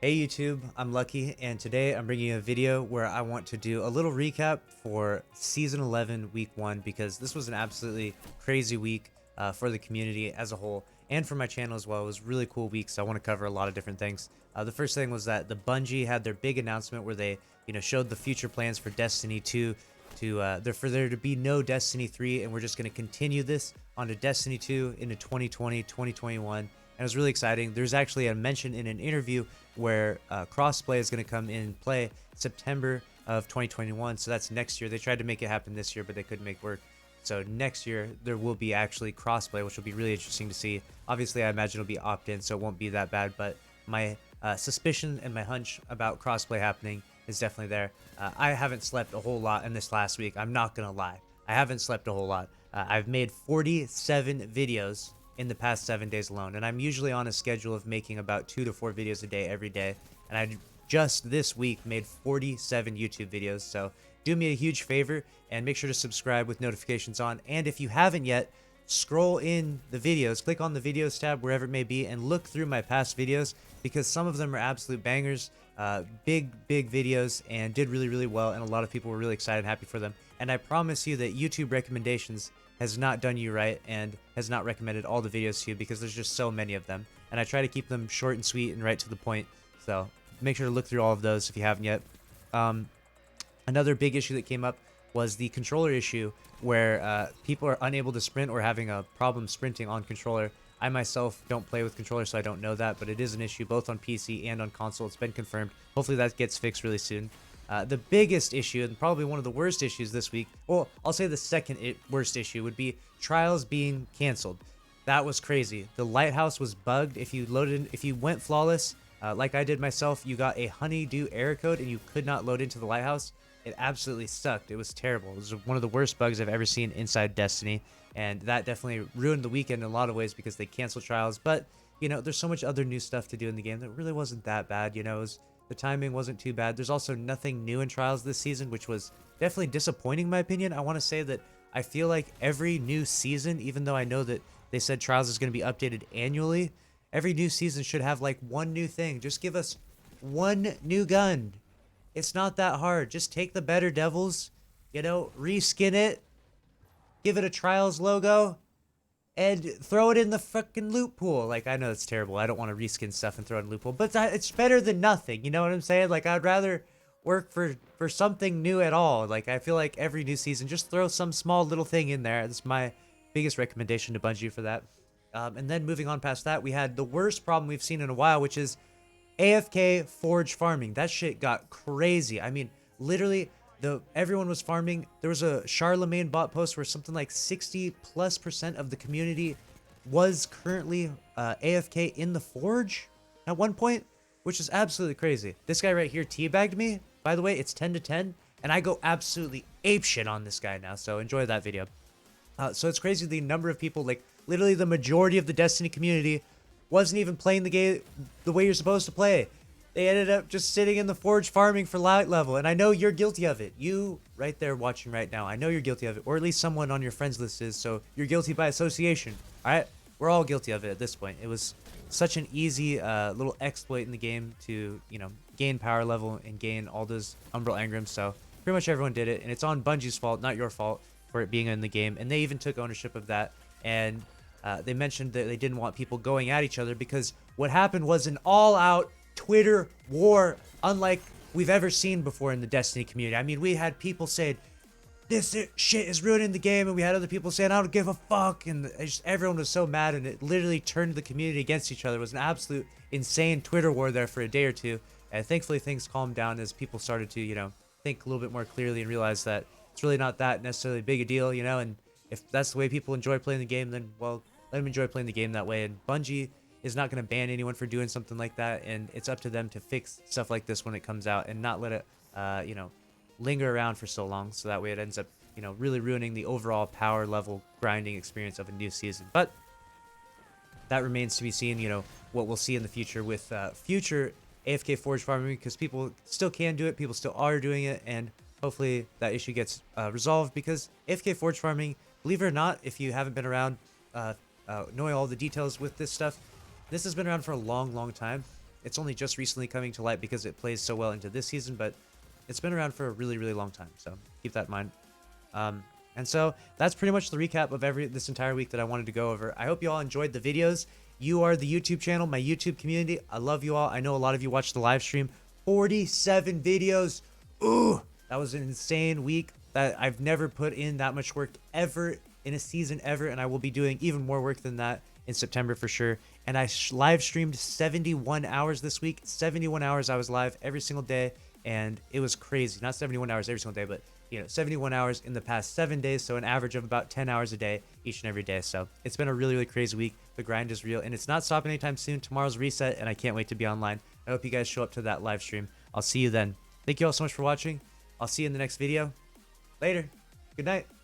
Hey YouTube, I'm Lucky, and today I'm bringing you a video where I want to do a little recap for Season 11, Week 1, because this was an absolutely crazy week for the community as a whole, and for my channel as well. It was a really cool week, so I want to cover a lot of different things. The first thing was that the Bungie had their big announcement where they, showed the future plans for Destiny 2, for there to be no Destiny 3, and we're just going to continue this onto Destiny 2 into 2020, 2021. And it was really exciting. There's actually a mention in an interview where crossplay is going to come in play September of 2021. So that's next year. They tried to make it happen this year, but they couldn't make it work. So next year there will be actually crossplay, which will be really interesting to see. Obviously, I imagine it'll be opt-in, so it won't be that bad. But my suspicion and my hunch about crossplay happening is definitely there. I haven't slept a whole lot in this last week. I'm not gonna lie. I haven't slept a whole lot. I've made 47 videos in the past 7 days alone, and I'm usually on a schedule of making about 2 to 4 videos a day every day, and I just this week made 47 YouTube videos. So do me a huge favor and make sure to subscribe with notifications on, and if you haven't yet, scroll in the videos, click on the videos tab wherever it may be, and look through my past videos, because some of them are absolute bangers. Big videos, and did really well, and a lot of people were really excited and happy for them. And I promise you that YouTube recommendations has not done you right and has not recommended all the videos to you, because there's just so many of them, and I try to keep them short and sweet and right to the point. So make sure to look through all of those if you haven't yet. Another big issue that came up was the controller issue, where people are unable to sprint or having a problem sprinting on controller. I myself don't play with controllers, so I don't know that, but it is an issue both on PC and on console. It's been confirmed. Hopefully that gets fixed really soon. The biggest issue, and probably one of the worst issues this week, well, I'll say the second worst issue, would be trials being canceled. That was crazy. The lighthouse was bugged. If you went flawless, like I did myself, you got a honeydew error code and you could not load into the lighthouse. It absolutely sucked. It was terrible. It was one of the worst bugs I've ever seen inside Destiny, and that definitely ruined the weekend in a lot of ways because they canceled trials. But there's so much other new stuff to do in the game that really wasn't that bad. The timing wasn't too bad. There's also nothing new in trials this season, which was definitely disappointing in my opinion. I want to say that I feel like every new season, even though I know that they said trials is going to be updated annually, every new season should have like one new thing. Just give us one new gun. It's not that hard. Just take the better devils, reskin it, give it a trials logo, and throw it in the fucking loot pool. Like, I know it's terrible. I don't want to reskin stuff and throw it in loot pool, but it's better than nothing. You know what I'm saying? Like, I'd rather work for something new at all. Like, I feel like every new season, just throw some small little thing in there. That's my biggest recommendation to Bungie for that. And then moving on past that, we had the worst problem we've seen in a while, which is AFK forge farming. That shit got crazy. I mean, literally, everyone was farming. There was a Charlemagne bot post where something like 60+% of the community was currently AFK in the forge at one point, which is absolutely crazy. This guy right here teabagged me. By the way, it's 10 to 10, and I go absolutely apeshit on this guy now, so enjoy that video. So it's crazy the number of people, like literally the majority of the Destiny community wasn't even playing the game the way you're supposed to play. They ended up just sitting in the forge farming for light level, and I know you're guilty of it. You right there watching right now, I know you're guilty of it, or at least someone on your friends list is, so you're guilty by association. All right, we're all guilty of it at this point. It was such an easy little exploit in the game to gain power level and gain all those umbral engrams. So pretty much everyone did it, and it's on Bungie's fault, not your fault, for it being in the game. And they even took ownership of that, and they mentioned that they didn't want people going at each other, because what happened was an all-out Twitter war unlike we've ever seen before in the Destiny community. I mean, we had people saying, this shit is ruining the game, and we had other people saying, I don't give a fuck, and everyone was so mad, and it literally turned the community against each other. It was an absolute insane Twitter war there for a day or two, and thankfully things calmed down as people started to, think a little bit more clearly and realize that it's really not that necessarily big a deal, and if that's the way people enjoy playing the game, then, well, let them enjoy playing the game that way. And Bungie is not going to ban anyone for doing something like that, and it's up to them to fix stuff like this when it comes out and not let it, linger around for so long, so that way it ends up, really ruining the overall power level grinding experience of a new season. But that remains to be seen, what we'll see in the future with future AFK forge farming, because people still can do it, people still are doing it, and hopefully that issue gets resolved, because AFK forge farming, believe it or not, if you haven't been around knowing all the details with this stuff, this has been around for a long time. It's only just recently coming to light because it plays so well into this season, but it's been around for a really, really long time. So keep that in mind. And so that's pretty much the recap of this entire week that I wanted to go over. I hope you all enjoyed the videos. You are the YouTube channel, my YouTube community. I love you all. I know a lot of you watched the live stream. 47 videos. Ooh, that was an insane week. That I've never put in that much work ever in a season ever, and I will be doing even more work than that in September for sure. And I live streamed 71 hours this week. 71 hours I was live every single day, and it was crazy. Not 71 hours every single day, but 71 hours in the past 7 days, so an average of about 10 hours a day each and every day. So it's been a really, really crazy week. The grind is real, and it's not stopping anytime soon. Tomorrow's reset, and I can't wait to be online. I hope you guys show up to that live stream. I'll see you then. Thank you all so much for watching. I'll see you in the next video. Later. Good night.